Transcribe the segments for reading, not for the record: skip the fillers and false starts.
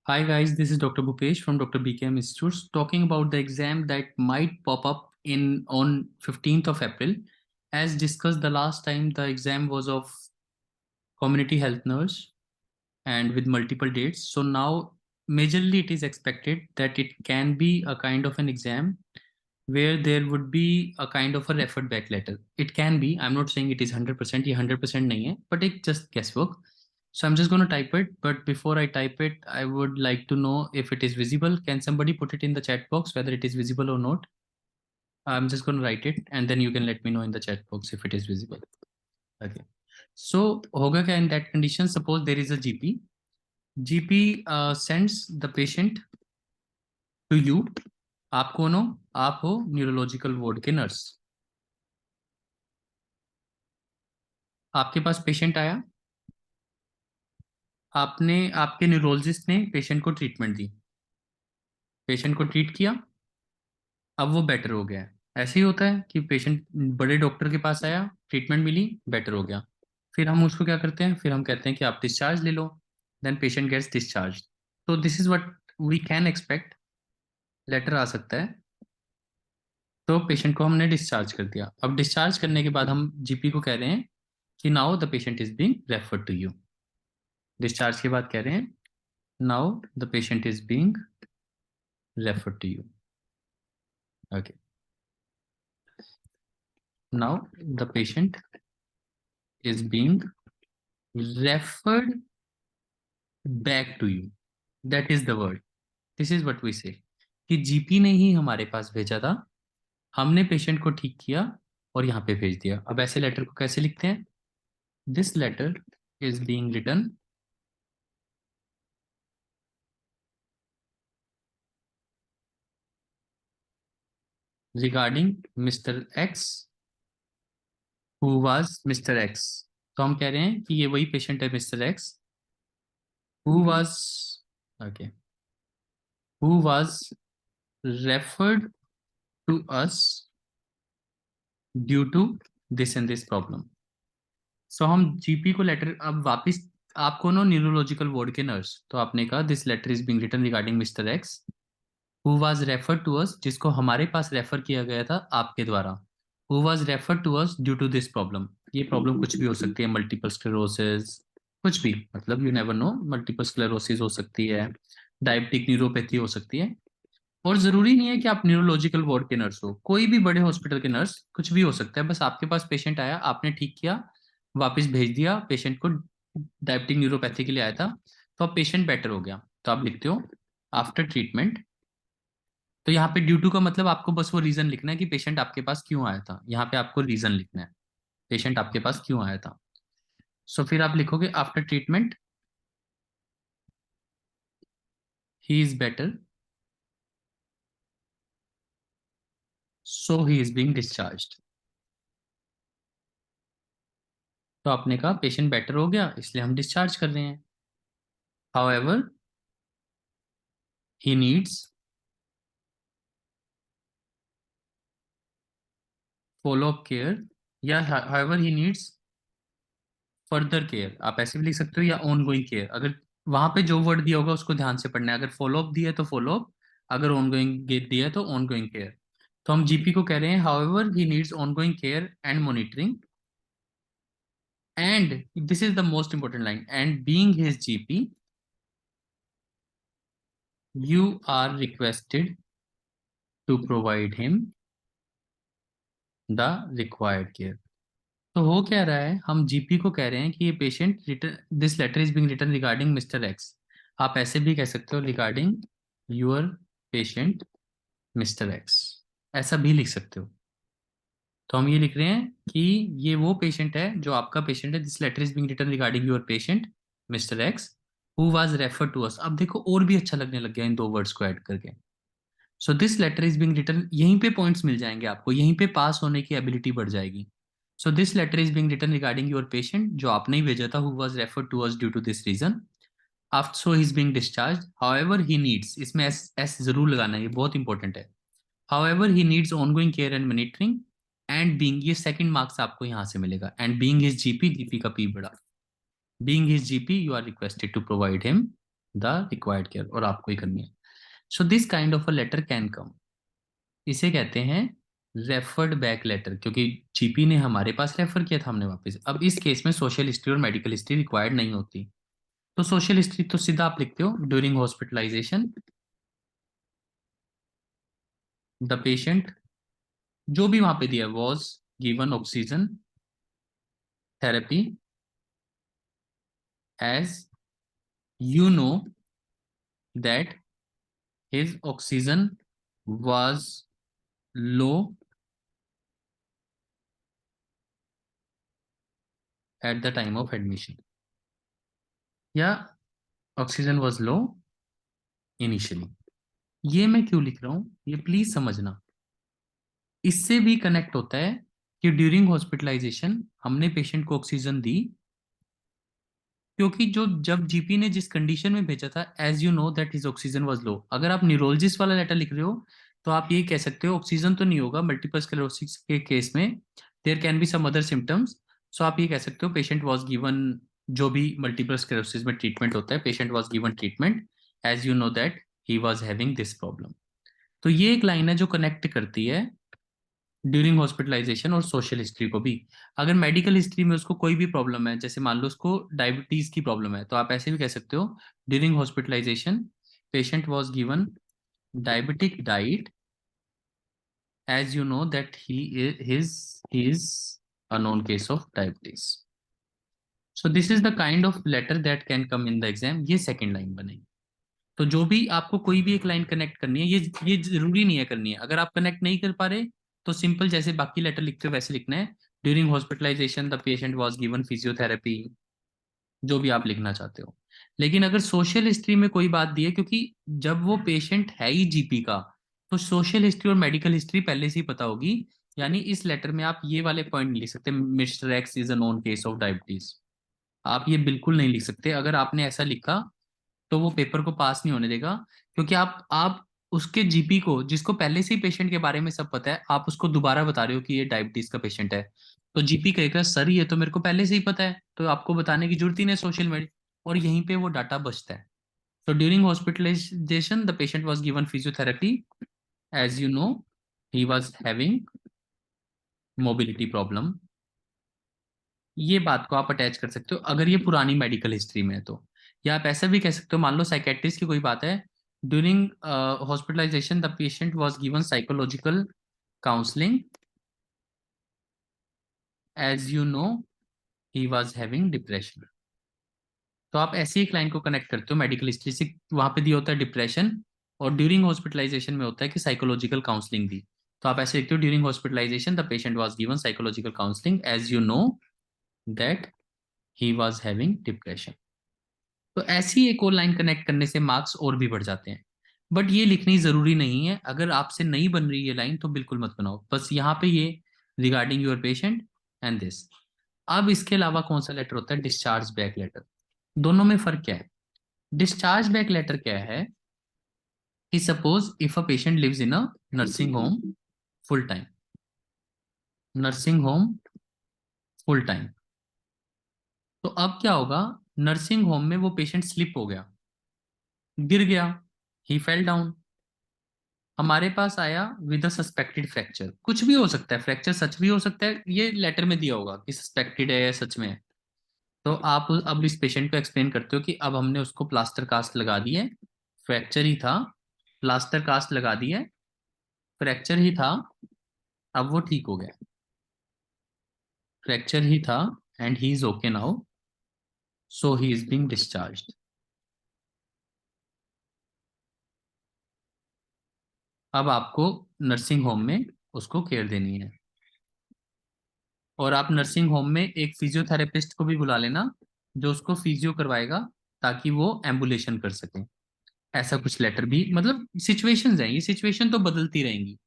Hi guys, this is Dr. Bhupesh from Dr. BKM Institutes talking about the exam that might pop up in on 15th of April. As discussed the last time, the exam was of community health nurse and with multiple dates. So now majorly it is expected that it can be a kind of an exam where there would be a kind of a referred back letter. It can be, I'm not saying it is 100%, ये 100% नहीं है, but it's just guesswork. So I'm just going to type it, but before I type it, I would like to know if it is visible. Can somebody put it in the chat box whether it is visible or not? I'm just going to write it and then you can let me know in the chat box if it is visible. Okay. So होगा क्या in that condition? Suppose there is a GP. GP sends the patient to you. आप कौन हो? आप हो neurological ward के nurse. आपके पास patient आया, आपने आपके न्यूरोलॉजिस्ट ने पेशेंट को ट्रीटमेंट दी, पेशेंट को ट्रीट किया, अब वो बेटर हो गया है. ऐसे ही होता है कि पेशेंट बड़े डॉक्टर के पास आया, ट्रीटमेंट मिली, बेटर हो गया. फिर हम उसको क्या करते हैं, फिर हम कहते हैं कि आप डिस्चार्ज ले लो. Then patient gets discharge. तो this is what we can expect. Letter आ सकता है, तो पेशेंट को हमने डिस्चार्ज कर दिया. अब डिस्चार्ज करने के बाद हम जीपी को कह रहे हैं कि now the patient is being referred to you. Discharge के बाद कह रहे हैं now the patient is being referred to you. Okay. Now the patient is being referred back to you. That is the word. This is what we say. कि GP ने ही हमारे पास भेजा था, हमने पेशेंट को ठीक किया और यहाँ पे भेज दिया. अब ऐसे लेटर को कैसे लिखते हैं? This letter is being written regarding mister X who was mister X. तो हम कह रहे हैं कि ये वही पेशेंट है mister X who was okay who was referred to us due to this and this problem. So हम जीपी को लेटर अब वापस, आपको नो न्यूरोलॉजिकल वार्ड के नर्स, तो आपने कहा this letter is being written regarding mister X who was referred to us, जिसको हमारे पास रेफर किया गया था आपके द्वारा. Who was referred to us due to this problem. ये प्रॉब्लम कुछ भी हो सकती है, मल्टीपल स्क्लेरोसिस, कुछ भी, मतलब you never know. Multiple sclerosis हो सकती है, डायबिटिक न्यूरोपैथी हो सकती है, और जरूरी नहीं है कि आप न्यूरोलॉजिकल वार्ड के नर्स हो. कोई भी बड़े हॉस्पिटल के नर्स, कुछ भी हो सकता है. बस आपके पास पेशेंट आया, आपने ठीक किया, वापस भेज दिया पेशेंट को, डायबिटिक न्यूरोपैथी के लिए आया था, तो अब पेशेंट बेटर हो गया, तो आप लिखते हो आफ्टर ट्रीटमेंट. तो यहाँ पे ड्यू टू का मतलब आपको बस वो रीजन लिखना है कि पेशेंट आपके पास क्यों आया था. यहाँ पे आपको रीजन लिखना है, पेशेंट आपके पास क्यों आया था. सो फिर आप लिखोगे after treatment he is better so he is being discharged. तो आपने कहा पेशेंट बेटर हो गया इसलिए हम डिस्चार्ज कर रहे हैं. However he needs follow up care या however he needs further care. आप ऐसे भी लिख सकते हो, या ongoing care. अगर वहां पे जो वर्ड दिया होगा उसको ध्यान से पढ़ना है. अगर फॉलो अप दिया है तो फॉलो अप, अगर ongoing दिया है तो ongoing care. तो हम जीपी को कह रहे हैं however he needs ongoing care and monitoring, and this is the most important line, and being his GP you are requested to provide him the required care. तो हो क्या रहा है, हम जीपी को कह रहे हैं कि ये patient return, this letter is being written regarding mister X. आप ऐसे भी कह सकते हो regarding your patient mister X, ऐसा भी लिख सकते हो. तो हम ये लिख रहे हैं कि ये वो पेशेंट है जो आपका पेशेंट है. This letter is being written regarding your patient mister X who was referred to us. अब देखो और भी अच्छा लगने लग गया इन दो वर्ड्स को ऐड करके. So this letter is being written, यहीं पे पॉइंट्स मिल जाएंगे आपको, यहीं पे पास होने की एबिलिटी बढ़ जाएगी. So this letter is being written regarding your patient जो आपने ही भेजा था, who was referred to us due to this reason. After so he is being discharged. However he needs, इसमें S जरूर लगाना है, ये बहुत इंपॉर्टेंट है. However he needs ongoing care and monitoring, and being, ये सेकंड मार्क्स आपको यहाँ से मिलेगा. And being his GP, GP का P बड़ा, being his GP you are requested to provide him the required care, और आपको ही करनी है। So this kind of a letter can come, इसे कहते हैं रेफर्ड बैक लेटर, क्योंकि जीपी ने हमारे पास रेफर किया था हमने वापस। अब इस केस में सोशल हिस्ट्री और मेडिकल हिस्ट्री रिक्वायर्ड नहीं होती, तो सोशल हिस्ट्री तो सीधा आप लिखते हो, ड्यूरिंग हॉस्पिटलाइजेशन द पेशेंट, जो भी वहां पे दिया, was given oxygen therapy as you know that his oxygen was low at the time of admission, या ऑक्सीजन was low initially। ये मैं क्यों लिख रहा हूं, ये प्लीज समझना। इससे भी कनेक्ट होता है कि ड्यूरिंग हॉस्पिटलाइजेशन हमने पेशेंट को ऑक्सीजन दी, क्योंकि जो जब जीपी ने जिस कंडीशन में भेजा था, as you know that his oxygen was low, अगर आप न्यूरोलॉजिस्ट वाला लेटर लिख रहे हो तो आप ये कह सकते हो ऑक्सीजन तो नहीं होगा, मल्टीपल स्क्लेरोसिस के केस में there can be some other symptoms. So आप ये कह सकते हो पेशेंट वाज गिवन, जो भी मल्टीपल स्क्लेरोसिस में ट्रीटमेंट होता है, patient was given treatment as you know that he was having this problem. तो ये एक लाइन है जो कनेक्ट करती है ड्यूरिंग हॉस्पिटलाइजेशन और सोशल हिस्ट्री को भी। अगर मेडिकल हिस्ट्री में उसको कोई भी प्रॉब्लम है, जैसे मान लो उसको डायबिटीज की प्रॉब्लम है, तो आप ऐसे भी कह सकते हो during hospitalisation patient was given diabetic diet as you know that he is a known case of diabetes. So this is the kind of letter that can come in the exam. ये second line बनेगी। तो जो भी आपको कोई भी एक line connect करनी है, ये जरूरी नहीं है करनी है, अगर आप कनेक्ट नहीं कर पा रहे तो सिंपल जैसे बाकी लेटर लिखते हो वैसे लिखना है, during hospitalisation the patient was given physiotherapy, जो भी आप लिखना चाहते हो। लेकिन अगर सोशल हिस्ट्री में कोई बात दी है, क्योंकि जब वो पेशेंट है ही जीपी का, तो सोशल हिस्ट्री और मेडिकल हिस्ट्री पहले से ही पता होगी। यानी इस लेटर में आप ये वाले पॉइंट नहीं लिख सकते, mister x is a known case of diabetes, आप ये बिल्कुल नहीं लिख सकते। अगर आपने ऐसा लिखा तो वो पेपर को पास नहीं होने देगा, क्योंकि आप उसके जीपी को, जिसको पहले से ही पेशेंट के बारे में सब पता है, आप उसको दोबारा बता रहे हो कि ये डायबिटीज का पेशेंट है, तो जीपी कहेगा सर ये तो मेरे को पहले से ही पता है, तो आपको बताने की जरूरत ही नहीं सोशल मीडिया, और यहीं पे वो डाटा बचता है। तो during hospitalisation the patient was given physiotherapy as you know he was having mobility problem. ये बात को आप अटैच कर सकते हो अगर ये पुरानी मेडिकल हिस्ट्री में है तो। या आप ऐसा भी कह सकते हो, मान लो साइकेट्रिस्ट की कोई बात है, during hospitalisation the patient was given psychological counselling as you know he was having depression. तो आप ऐसी एक लाइन को कनेक्ट करते हो मेडिकल हिस्ट्री से, वहां पे दिया होता है डिप्रेशन, और ड्यूरिंग हॉस्पिटलाइजेशन में होता है कि साइकोलॉजिकल काउंसलिंग दी। तो आप ऐसे लिखते हो during hospitalisation the patient was given psychological counselling as you know that he was having depression. तो ऐसी एक और लाइन कनेक्ट करने से मार्क्स और भी बढ़ जाते हैं, बट ये लिखनी जरूरी नहीं है। अगर आपसे नहीं बन रही है लाइन तो बिल्कुल मत बनाओ, बस यहाँ पे ये regarding your patient and this. अब इसके अलावा कौन सा लेटर होता है, डिस्चार्ज बैक लेटर। दोनों में फर्क क्या है? डिस्चार्ज बैक लेटर क्या है कि suppose if a patient lives in a nursing home full time, nursing home full time, तो अब क्या होगा, नर्सिंग होम में वो पेशेंट स्लिप हो गया, गिर गया, ही फेल डाउन, हमारे पास आया विद अ सस्पेक्टेड फ्रैक्चर। कुछ भी हो सकता है, फ्रैक्चर सच भी हो सकता है, ये लेटर में दिया होगा कि सस्पेक्टेड है या सच में है। तो आप अब इस पेशेंट को एक्सप्लेन करते हो कि अब हमने उसको प्लास्टर कास्ट लगा दी है, फ्रैक्चर ही था, प्लास्टर कास्ट लगा दी है, फ्रैक्चर ही था, अब वो ठीक हो गया, फ्रैक्चर ही था and he is okay now, so he is being discharged. अब आपको नर्सिंग होम में उसको केयर देनी है, और आप नर्सिंग होम में एक फिजियोथेरेपिस्ट को भी बुला लेना जो उसको फिजियो करवाएगा, ताकि वो एम्बुलेशन कर सके। ऐसा कुछ लेटर भी, मतलब सिचुएशंस हैं, ये सिचुएशन तो बदलती रहेंगी।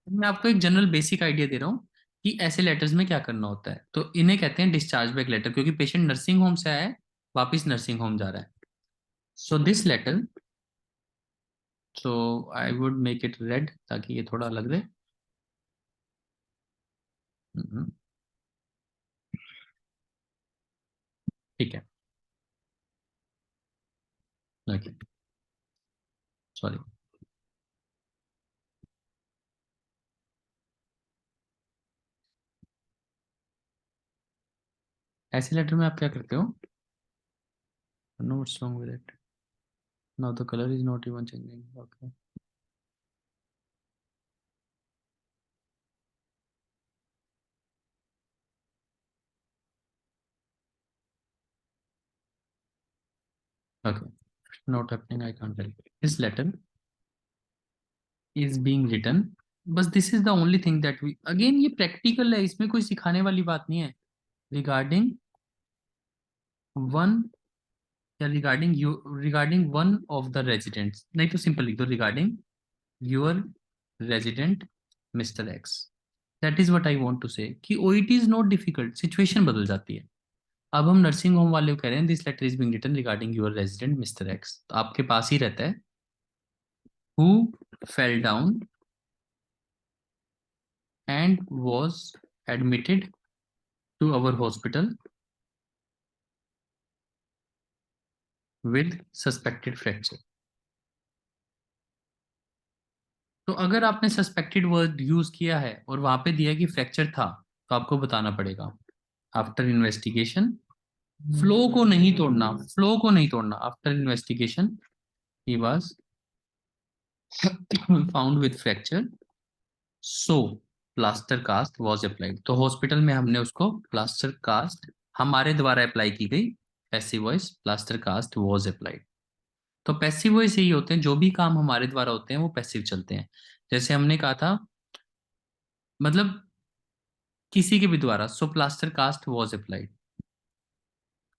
मैं आपको एक जनरल बेसिक आइडिया दे रहा हूँ कि ऐसे लेटर्स में क्या करना होता है। तो इन्हें कहते हैं डिस्चार्ज बैक लेटर, क्योंकि पेशेंट नर्सिंग होम से आया है, वापिस नर्सिंग होम जा रहा है। So this letter, so I would make it red ताकि ये थोड़ा अलग रहे। हम्म, ठीक है। Okay, sorry. ऐसे लेटर में आप क्या करते हो? Notes long with it, now the colour is not even changing. Okay, okay, not happening, I can't help. This letter is being written, बस this is the only thing that we, again ये practical है, इसमें कोई सिखाने वाली बात नहीं है। रिगार्डिंग वन, या regarding you, regarding one of the residents, नहीं तो सिंपल लिख दो regarding your resident mister x. That is what I want to से कि OET is not difficult, situation बदल जाती है। अब हम नर्सिंग होम वाले को कह रहे हैं this letter is being written regarding your resident mister X, तो आपके पास ही रहता है who fell down and was admitted to our hospital with suspected fracture। तो अगर आपने सस्पेक्टेड वर्ड यूज किया है और वहां पे दिया कि फ्रैक्चर था, तो आपको बताना पड़ेगा आफ्टर इन्वेस्टिगेशन, फ्लो को नहीं तोड़ना, फ्लो को नहीं तोड़ना। After investigation he was found with fracture, so plaster cast was applied. तो हॉस्पिटल में हमने उसको प्लास्टर कास्ट हमारे द्वारा अप्लाई की गई, passive voice plaster cast was applied. तो पैसिव वॉइस यही होते हैं, जो भी काम हमारे द्वारा होते हैं वो पैसिव चलते हैं। जैसे हमने कहा था, मतलब किसी के भी द्वारा, so plaster cast was applied,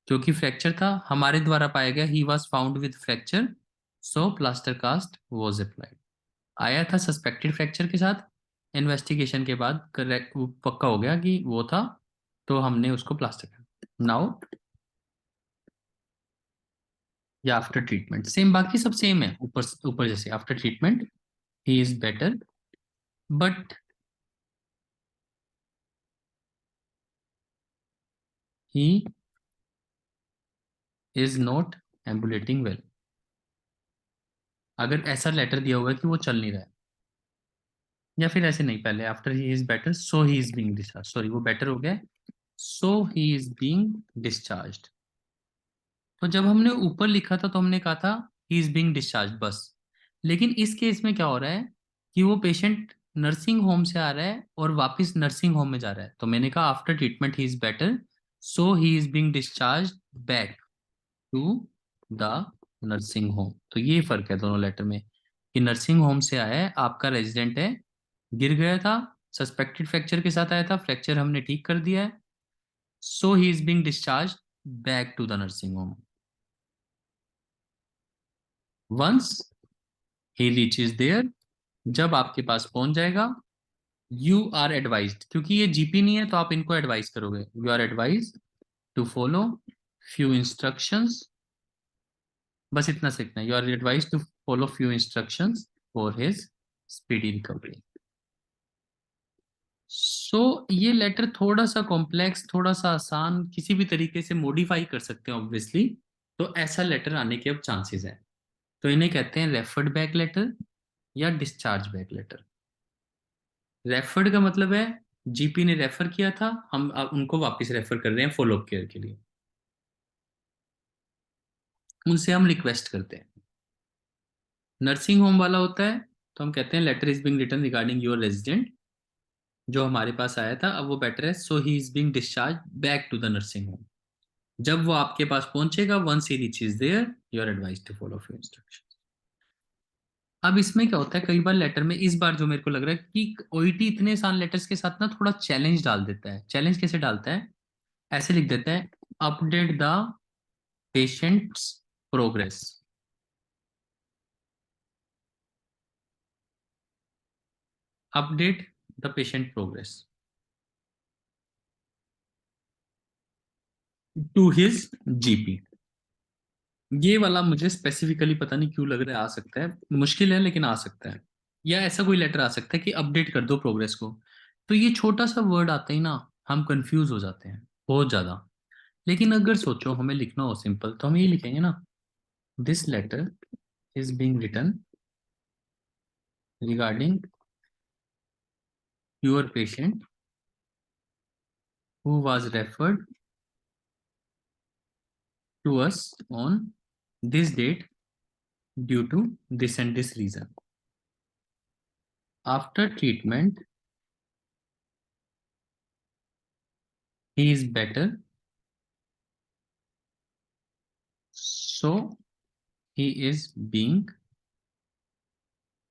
क्योंकि फ्रैक्चर था हमारे द्वारा पाया गया, he was found with fracture, so plaster cast was applied. आया था सस्पेक्टेड फ्रैक्चर के साथ, इन्वेस्टिगेशन के बाद करेक्ट वो पक्का हो गया कि वो था, तो हमने उसको प्लास्टर कर। नाउ या आफ्टर ट्रीटमेंट सेम, बाकी सब सेम है, ऊपर ऊपर जैसे after treatment he is better, but he is not ambulating well. अगर ऐसा लेटर दिया होगा कि वो चल नहीं रहा है, या फिर ऐसे नहीं, पहले after he is better so he is being discharge, sorry वो बेटर हो गया, सो ही इज बीइंग डिस्चार्ज। तो जब हमने ऊपर लिखा था तो हमने कहा था ही इज बीइंग डिस्चार्ज बस, लेकिन इस केस में क्या हो रहा है कि वो पेशेंट नर्सिंग होम से आ रहा है और वापस नर्सिंग होम में जा रहा है, तो मैंने कहा after treatment he is better, so he is being discharge back to the nursing home. तो ये फर्क है दोनों लेटर में, कि नर्सिंग होम से आया है, आपका रेजिडेंट है, गिर गया था, सस्पेक्टेड फ्रैक्चर के साथ आया था, फ्रैक्चर हमने ठीक कर दिया है, so he is being discharge back to the nursing home. Once he reaches there, जब आपके पास पहुंच जाएगा, यू आर एडवाइज्ड, क्योंकि ये जीपी नहीं है तो आप इनको एडवाइस करोगे, you are advise to follow few instructions, बस इतना सीखना है, you are advise to follow few instructions for his speedy recovery. So ये लेटर थोड़ा सा कॉम्प्लेक्स, थोड़ा सा आसान, किसी भी तरीके से मॉडिफाई कर सकते हैं ऑब्वियसली, तो ऐसा लेटर आने के अब चांसेस है। तो इन्हें कहते हैं रेफर्ड बैक लेटर या डिस्चार्ज बैक लेटर। रेफर्ड का मतलब है जीपी ने रेफर किया था, हम अब उनको वापस रेफर कर रहे हैं फॉलोअप केयर के लिए, उनसे हम रिक्वेस्ट करते हैं। नर्सिंग होम वाला होता है तो हम कहते हैं letter is being written regarding your resident, जो हमारे पास आया था अब वो बेटर है, so he is being discharge back to the nursing home. जब वो आपके पास पहुंचेगा, once he reaches there, you are advise to follow few instruction. अब इसमें क्या होता है, कई बार लेटर में, इस बार जो मेरे को लग रहा है कि ओईटी इतने आसान लेटर्स के साथ ना थोड़ा चैलेंज डाल देता है। चैलेंज कैसे डालता है, ऐसे लिख देता है update the patient's progress, update the patient progress to his GP. ये वाला मुझे स्पेसिफिकली पता नहीं क्यों लग रहा है, आ सकता है, मुश्किल है लेकिन आ सकता है। या ऐसा कोई लेटर आ सकता है कि अपडेट कर दो प्रोग्रेस को। तो ये छोटा सा वर्ड आता ही ना, हम कंफ्यूज हो जाते हैं बहुत ज्यादा। लेकिन अगर सोचो हमें लिखना हो सिंपल, तो हम ये लिखेंगे ना, This letter is being written regarding your patient who was referred to us on this date due to this and this reason. After treatment, he is better, so he is being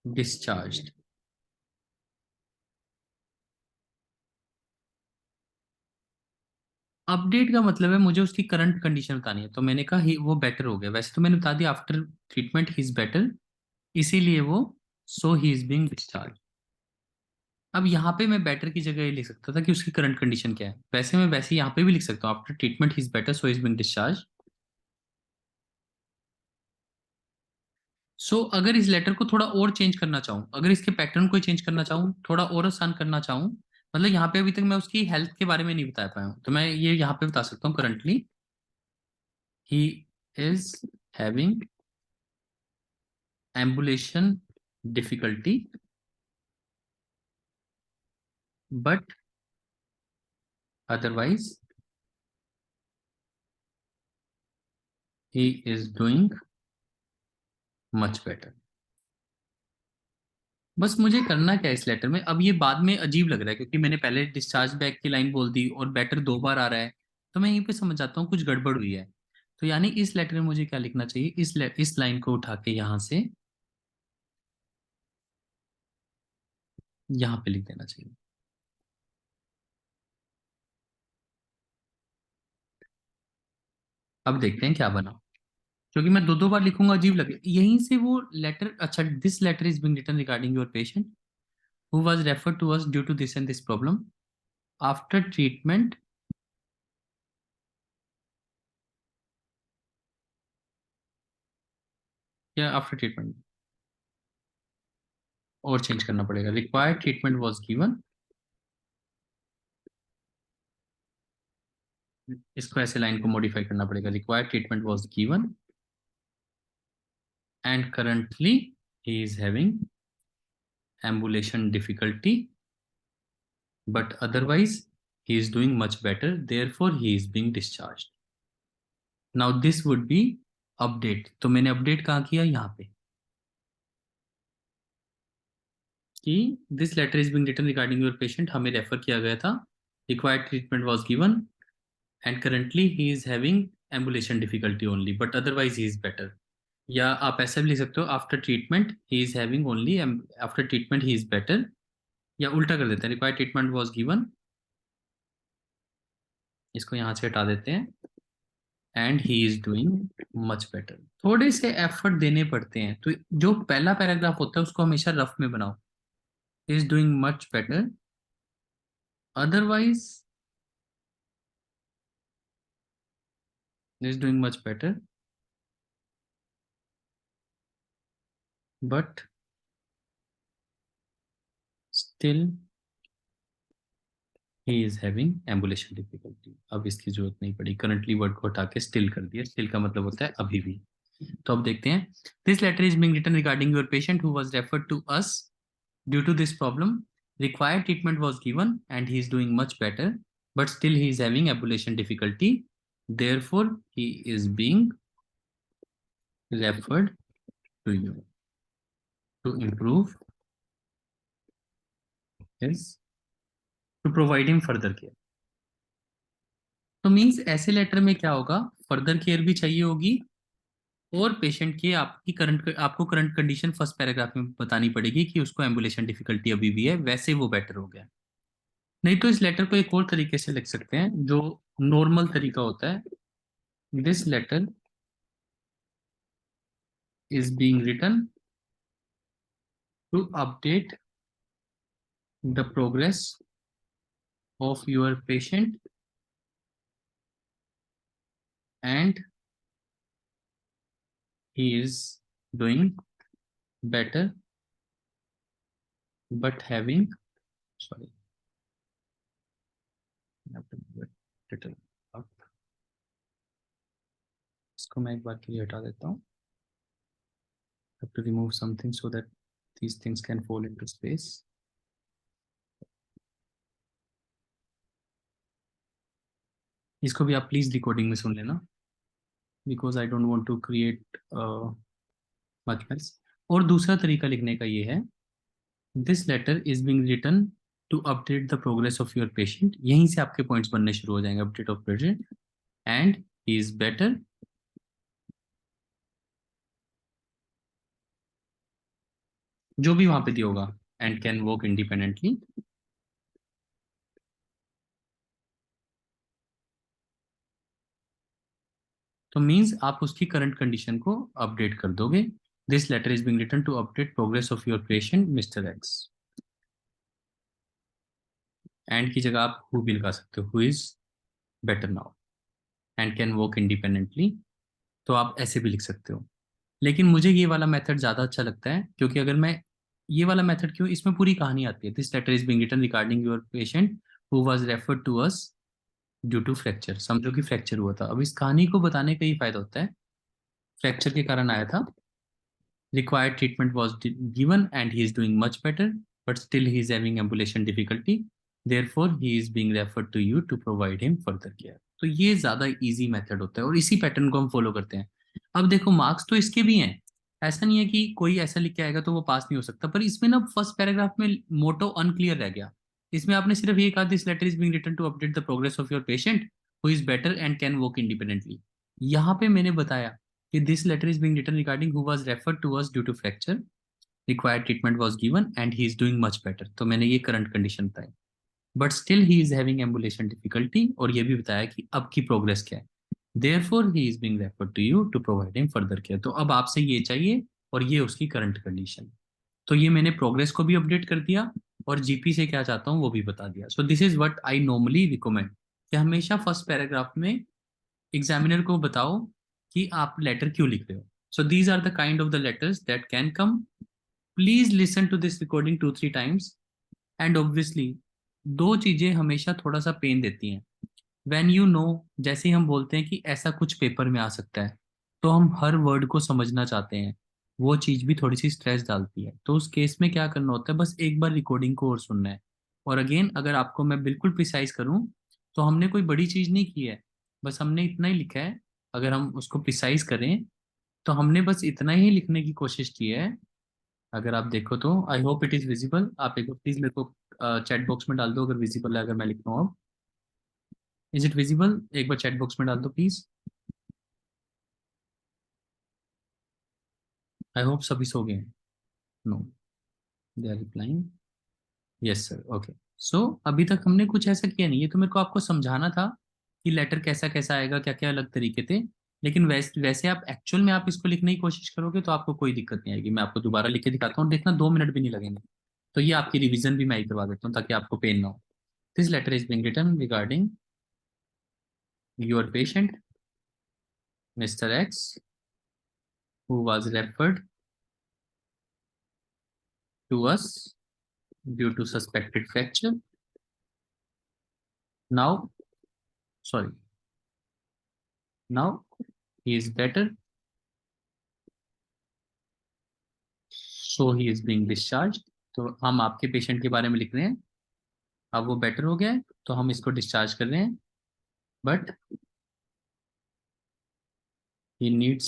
discharged. Update का मतलब है मुझे उसकी current condition बतानी है, तो मैंने कहा ही वो बेटर हो गया। वैसे तो मैंने बता दिया after treatment he is better, इसीलिए वो सो ही इज बीइंग डिस्चार्ज। अब यहाँ पे मैं बेटर की जगह ये लिख सकता था कि उसकी करंट कंडीशन क्या है, वैसे मैं वैसे यहाँ पे भी लिख सकता हूँ after treatment he is better so is being discharge. So अगर इस लेटर को थोड़ा और चेंज करना चाहूँ, अगर इसके पैटर्न को चेंज करना चाहूँ, थोड़ा और आसान करना चाहूँ, मतलब यहाँ पे अभी तक मैं उसकी हेल्थ के बारे में नहीं बता पाया हूँ, तो मैं ये यहाँ पे बता सकता हूँ currently he is having ambulation difficulty, but otherwise he is doing much better। बस मुझे करना क्या है इस लेटर में, अब ये बाद में अजीब लग रहा है क्योंकि मैंने पहले डिस्चार्ज बैक की लाइन बोल दी और बेटर दो बार आ रहा है, तो मैं यहीं पे समझ जाता हूँ कुछ गड़बड़ हुई है। तो यानी इस लेटर में मुझे क्या लिखना चाहिए, इस लाइन को उठा के यहाँ से यहाँ पे लिख देना चाहिए। अब देखते हैं क्या बना, क्योंकि मैं दो दो बार लिखूंगा अजीब लगे। यहीं से वो लेटर, अच्छा, this letter is being written regarding your patient who was referred to us due to this and this problem after treatment। या आफ्टर ट्रीटमेंट और चेंज करना पड़ेगा, रिक्वायर्ड ट्रीटमेंट वाज गिवन, इसको ऐसे लाइन को मॉडिफाई करना पड़ेगा, required treatment was given and currently he is having ambulation difficulty, but otherwise he is doing much better, therefore he is being discharged। now this would be update, तो मैंने update कहाँ किया, यहाँ पे, कि this letter is being written regarding your patient, हमें refer किया गया था, required treatment was given and currently he is having ambulation difficulty only, but otherwise he is better। या आप ऐसा भी लिख सकते हो after treatment he is having only, after treatment he is better, या उल्टा कर देते हैं, रिक्वायर्ड ट्रीटमेंट वाज गिवन, इसको यहाँ से हटा देते हैं, and he is doing much better. थोड़े से एफर्ट देने पड़ते हैं, तो जो पहला पैराग्राफ होता है उसको हमेशा रफ में बनाओ, is doing much better, otherwise is doing much better, but still he is having ambulation difficulty। अब इसकी जरूरत नहीं पड़ी, करंटली वर्ड को हटा के स्टिल कर दिया, स्टिल का मतलब होता है अभी भी। तो अब देखते हैं, this letter is being written regarding your patient who was referred to us due to this problem, required treatment was given and he is doing much better, but still he is having ambulation difficulty, therefore he is being referred to you to improve his, to provide him further care। तो means ऐसे letter में क्या होगा, further care भी चाहिए होगी, और patient की आपकी करंट, आपको करंट कंडीशन फर्स्ट पैराग्राफ में बतानी पड़ेगी कि उसको एम्बुलेशन डिफिकल्टी अभी भी है, वैसे वो बेटर हो गया। नहीं तो इस लेटर को एक और तरीके से लिख सकते हैं जो नॉर्मल तरीका होता है, this letter is being written to update the progress of your patient and he is doing better, but having, sorry, इसको मैं एक बार के लिए हटा देता हूँ। have to remove something so that these things can fall into space. इसको भी आप प्लीज रिकॉर्डिंग में सुन लेना, because I don't want to create much mess. और दूसरा तरीका लिखने का ये है, this letter is being written to update the progress of your patient. यहीं से आपके पॉइंट्स बनने शुरू हो जाएंगे, update of patient, and he is better, जो भी वहां पे दिया होगा, एंड कैन वॉक इंडिपेंडेंटली। तो मींस आप उसकी करंट कंडीशन को अपडेट कर दोगे। This letter is being written to update progress of your patient mister X. And की जगह आप हु भी लगा सकते हो, who is better now and can walk independently. तो आप ऐसे भी लिख सकते हो, लेकिन मुझे ये वाला मेथड ज़्यादा अच्छा लगता है, क्योंकि अगर मैं ये वाला मेथड, क्यों, इसमें पूरी कहानी आती है। This letter is being written regarding your patient who was referred to us due to fracture. समझो कि फ्रैक्चर हुआ था। अब इस कहानी को बताने का ही फायदा होता है, फ्रैक्चर के कारण आया था, required treatment was given and he is doing much better, but still he is having ambulation difficulty, therefore he is being referred to you to provide him further care। तो ये ज्यादा इजी मेथड होता है और इसी pattern को हम follow करते हैं। अब देखो मार्क्स तो इसके भी हैं, ऐसा नहीं है कि कोई ऐसा लिख के आएगा तो वो पास नहीं हो सकता, पर इसमें ना फर्स्ट पैराग्राफ में मोटो अनक्लियर रह गया। इसमें आपने सिर्फ ये कहा, this letter is being written to update the progress of your patient who is better and can walk independently. यहाँ पे मैंने बताया कि this letter is being written regarding who was referred to us due to fracture, required treatment was given and he is doing much better। तो मैंने ये current condition बताई, but still he is having ambulation difficulty, और ये भी बताया कि अब की प्रोग्रेस क्या है। Therefore he is being referred to you to provide him further care. तो अब आपसे ये चाहिए और ये उसकी करंट कंडीशन। तो ये मैंने प्रोग्रेस को भी अपडेट कर दिया और जीपी से क्या चाहता हूँ वो भी बता दिया। सो this is what I normally recommend, कि हमेशा फर्स्ट पैराग्राफ में एग्जामिनर को बताओ कि आप लेटर क्यों लिख रहे हो। So these are the kind of the letters that can come. Please listen to this recording 2-3 times. And obviously दो चीजें हमेशा थोड़ा सा पेन देती हैं। व्हेन यू नो, जैसे ही हम बोलते हैं कि ऐसा कुछ पेपर में आ सकता है, तो हम हर वर्ड को समझना चाहते हैं, वो चीज भी थोड़ी सी स्ट्रेस डालती है। तो उस केस में क्या करना होता है, बस एक बार रिकॉर्डिंग को और सुनना है। और अगेन अगर आपको मैं बिल्कुल प्रिसाइज करूं, तो हमने कोई बड़ी चीज नहीं की है, बस हमने इतना ही लिखा है। अगर हम उसको प्रिसाइज करें तो हमने बस इतना ही लिखने की कोशिश की है। अगर आप देखो तो I hope it is visible. आप एक बार प्लीज मेरे को चैट बॉक्स में डाल दो अगर विजिबल है, अगर मैं लिख रहा हूँ। Is it visible? एक बार चैट बॉक्स में डाल दो प्लीज। आई होप सभी सो गए हैं। No, they are replying yes sir, okay. So अभी तक हमने कुछ ऐसा किया नहीं है, तो मेरे को आपको समझाना था कि लेटर कैसा कैसा आएगा, क्या क्या अलग तरीके थे। लेकिन वैसे आप एक्चुअल में आप इसको लिखने की कोशिश करोगे तो आपको कोई दिक्कत नहीं आएगी। मैं आपको दोबारा लिख के दिखाता हूँ, देखना 2 मिनट भी नहीं लगेंगे। तो ये आपकी रिवीजन भी मैं ही करवा देता हूँ ताकि आपको पेन ना हो। This letter is being written regarding your patient Mr. X who was referred to us due to suspected fracture. Now, sorry, now he is better, so he is being discharged। तो हम आपके patient के बारे में लिख रहे हैं, अब वो बेटर हो गया है तो हम इसको डिस्चार्ज कर रहे हैं, but he needs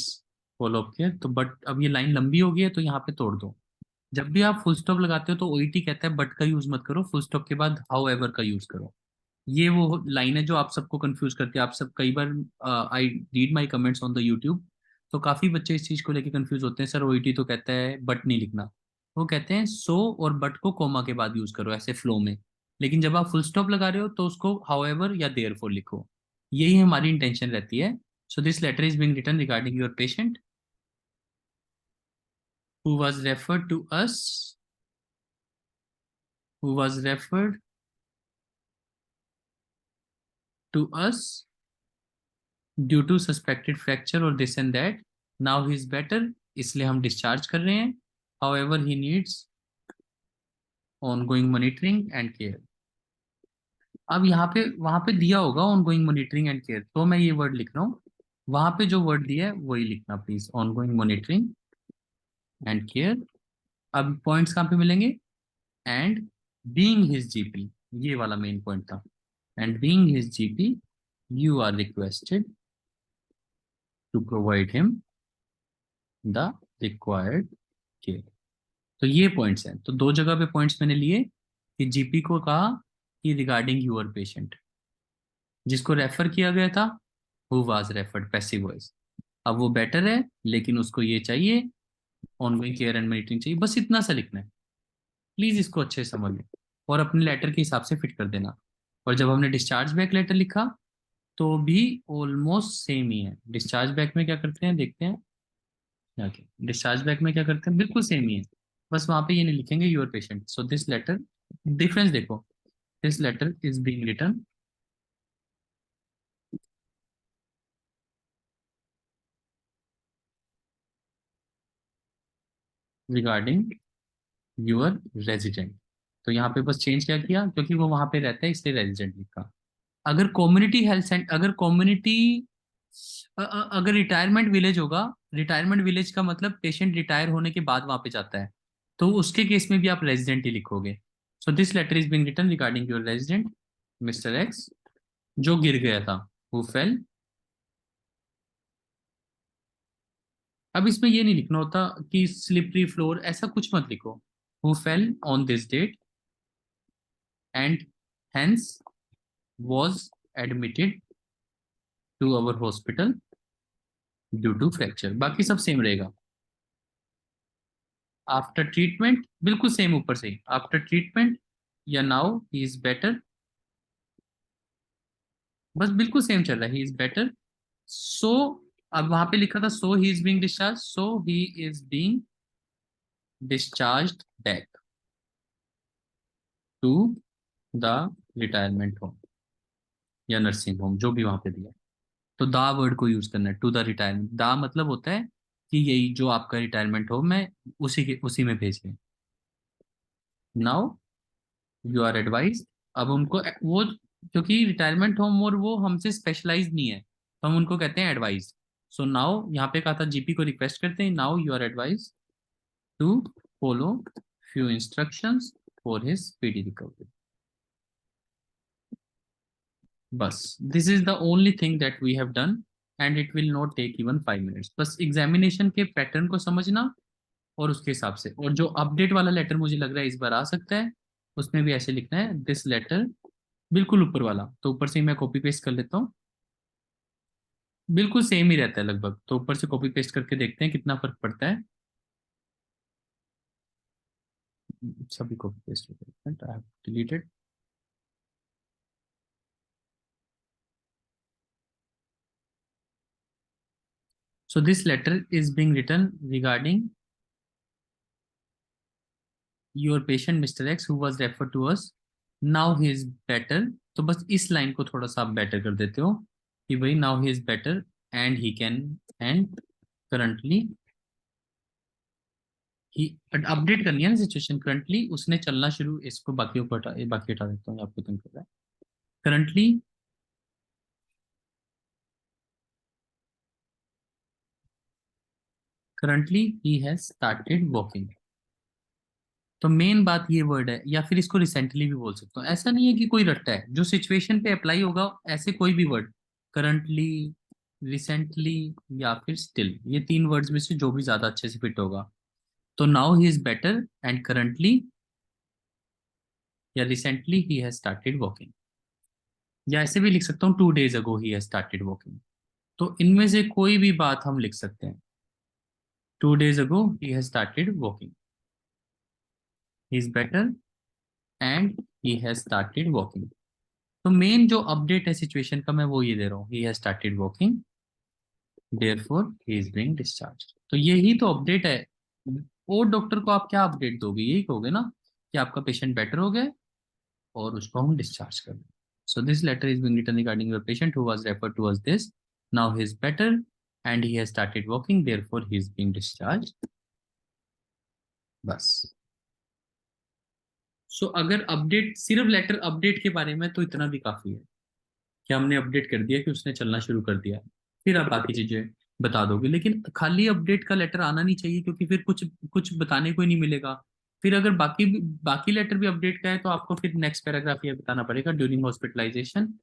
follow up care. तो बट अब ये लाइन लंबी हो गई है तो यहाँ पे तोड़ दो। जब भी आप फुल स्टॉप लगाते हो तो ओईटी कहता है बट का यूज मत करो, फुल स्टॉप के बाद हाउ एवर का यूज करो। ये वो लाइन है जो आप सबको कंफ्यूज करती है। आप सब कई बार, I read my comments on the YouTube, तो काफी बच्चे इस चीज को लेके कंफ्यूज होते हैं, सर ओईटी तो कहता है बट नहीं लिखना। वो कहते हैं सो और बट को कोमा के बाद यूज करो ऐसे फ्लो में, लेकिन जब आप फुल स्टॉप लगा रहे हो तो उसको हाउएवर या देयरफॉर लिखो। यही हमारी इंटेंशन रहती है। So this letter is being written regarding your patient who was referred to us, who was referred to us due to suspected fracture और this and that। now he is better, इसलिए हम discharge कर रहे हैं। however he needs ongoing monitoring and care। अब यहाँ पे वहां पे दिया होगा ongoing monitoring and care, तो मैं ये वर्ड लिख रहा हूँ। वहां पे जो वर्ड दिया है वही लिखना please, ongoing monitoring and care. अब पॉइंट्स कहाँ पे मिलेंगे? एंड बीइंग हिज जीपी, ये वाला मेन पॉइंट था। And being his GP you are requested to provide him the required care. तो ये पॉइंट्स हैं। तो दो जगह पे पॉइंट्स मैंने लिए कि जीपी को कहा कि रिगार्डिंग यूर पेशेंट, जिसको रेफर किया गया था who was referred, passive voice. अब वो बेटर है लेकिन उसको ये चाहिए, ऑनगोइंग केयर एंड मॉनिटरिंग चाहिए, बस इतना सा लिखना है। प्लीज इसको अच्छे से समझ लो और अपने लेटर के हिसाब से फिट कर देना। और जब हमने डिस्चार्ज बैक लेटर लिखा तो भी ऑलमोस्ट सेम ही है। डिस्चार्ज बैक में क्या करते हैं देखते हैं। ओके, डिस्चार्ज बैक में क्या करते हैं, बिल्कुल सेम ही है। बस वहां पे ये नहीं लिखेंगे your patient. So this letter, difference देखो, this letter is being written regarding your resident. तो यहाँ पे बस चेंज क्या किया, क्योंकि वो वहां पे रहता है इसलिए रेजिडेंट लिखा। अगर कम्युनिटी हेल्थ सेंटर, अगर कम्युनिटी, अगर रिटायरमेंट विलेज होगा, रिटायरमेंट विलेज का मतलब पेशेंट रिटायर होने के बाद वहां पे जाता है, तो उसके केस में भी आप रेजिडेंट ही लिखोगे। So this letter is being written regarding your resident mister X, जो गिर गया था, हु फेल। अब इसमें ये नहीं लिखना होता कि स्लिपरी फ्लोर, ऐसा कुछ मत लिखो। Who fell on this date and hence was admitted to our hospital due to fracture, बाकी सब सेम रहेगा। आफ्टर ट्रीटमेंट बिल्कुल सेम ऊपर से ही, आफ्टर ट्रीटमेंट या नाउ ही इज बेटर, बस बिल्कुल सेम चल रहा है, ही इज बेटर। सो अब वहां पे लिखा था so he is being discharge, so he is being discharged back to the retirement home या नर्सिंग होम, जो भी वहां पे दिया। तो दा वर्ड को यूज करना है, टू द रिटायरमेंट। दा मतलब होता है कि यही जो आपका रिटायरमेंट होम है उसी में भेज दें। Now you are advise. अब उनको वो, क्योंकि रिटायरमेंट होम और वो हमसे स्पेशलाइज नहीं है, तो हम उनको कहते हैं एडवाइज। सो नाउ यहाँ पे कहा था जीपी को रिक्वेस्ट करते हैं, now you are advise to follow few instructions for his speedy recovery. बस this is the only thing that we have done and it will not take even 5 minutes. बस examination के pattern को समझना और उसके हिसाब से। और जो अपडेट वाला लेटर मुझे लग रहा है इस बार आ सकता है, उसमें भी ऐसे लिखना है दिस लेटर, बिल्कुल ऊपर वाला। तो ऊपर से ही मैं कॉपी पेस्ट कर लेता हूँ, बिल्कुल सेम ही रहता है लगभग। तो ऊपर से कॉपी पेस्ट करके देखते हैं कितना फर्क पड़ता है। सभी copy paste I have deleted. So this letter is being written regarding your patient mister X who was referred to us, now he is better. तो बस इस लाइन को थोड़ा सा आप बेटर कर देते हो कि भाई now he is better and he can, and currently he, update करनी है ना सिचुएशन, करंटली उसने चलना शुरू, इसको बाकी को हटा, ये बाकी हटा देता हूँ, आपको तंग कर रहा है। Currently, currently he has started walking. तो मेन बात ये वर्ड है, या फिर इसको रिसेंटली भी बोल सकता हूँ। ऐसा नहीं है कि कोई रट्टा है, जो सिचुएशन पे अप्लाई होगा ऐसे कोई भी वर्ड, करंटली, रिसेंटली या फिर स्टिल, ये तीन वर्ड्स में से जो भी ज्यादा अच्छे से फिट होगा। तो now he is better and currently या recently he has started walking, या ऐसे भी लिख सकता हूँ 2 days ago he has started walking. तो इनमें से कोई भी बात हम लिख सकते हैं। 2 days ago he has started walking, he is better and he has started walking। तो मेन जो अपडेट है सिचुएशन का मैं वो ये दे रहा हूँ, he has started walking therefore he is being discharged। तो यही तो अपडेट है। और डॉक्टर को आप क्या अपडेट दोगे, यही कहोगे ना कि आपका पेशेंट बेटर हो गया और उसको हम डिस्चार्ज कर दें। So this letter is being written regarding your patient who was referred to us this, now he is better and he has started walking therefore he is being discharged. बस। सो अगर अपडेट, सिर्फ letter update के बारे में तो इतना भी काफी है कि हमने अपडेट कर दिया कि उसने चलना शुरू कर दिया। फिर अब बाकी चीजें, बता दोगे, लेकिन खाली अपडेट का लेटर आना नहीं चाहिए, क्योंकि फिर कुछ कुछ बताने को ही नहीं मिलेगा। फिर अगर बाकी लेटर भी अपडेट का है तो आपको फिर नेक्स्ट पैराग्राफ ये बताना पड़ेगा, during hospitalization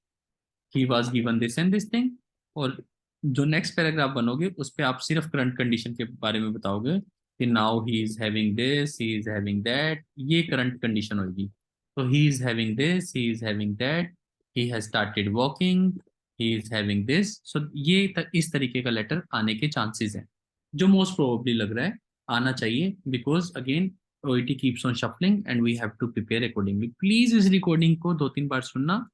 he was given this and this thing. और जो नेक्स्ट पैराग्राफ बनोगे उस पे आप सिर्फ करंट कंडीशन के बारे में बताओगे कि now he is having this, he is having that, ये करंट कंडीशन होगी। तो he is having this, he is having that, he has started walking, he is having this. So ये इस तरीके का लेटर आने के चांसेस हैं, जो मोस्ट प्रोबेबली लग रहा है आना चाहिए, because again OET keeps on shuffling and we have to prepare accordingly. Please इस रिकॉर्डिंग को 2-3 बार सुनना।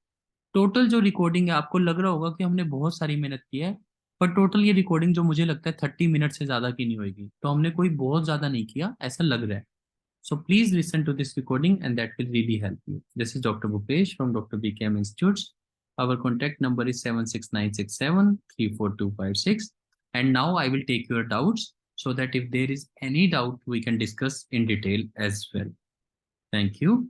टोटल जो रिकॉर्डिंग है, आपको लग रहा होगा कि हमने बहुत सारी मेहनत की है, पर टोटल ये रिकॉर्डिंग जो मुझे लगता है 30 मिनट से ज्यादा की नहीं होगी, तो हमने कोई बहुत ज्यादा नहीं किया ऐसा लग रहा है। So please listen to this recording and that will really help you. This is doctor Bhupesh from doctor BKM institute. Our contact number is 76967345256, and now I will take your doubts so that if there is any doubt we can discuss in detail as well. Thank you.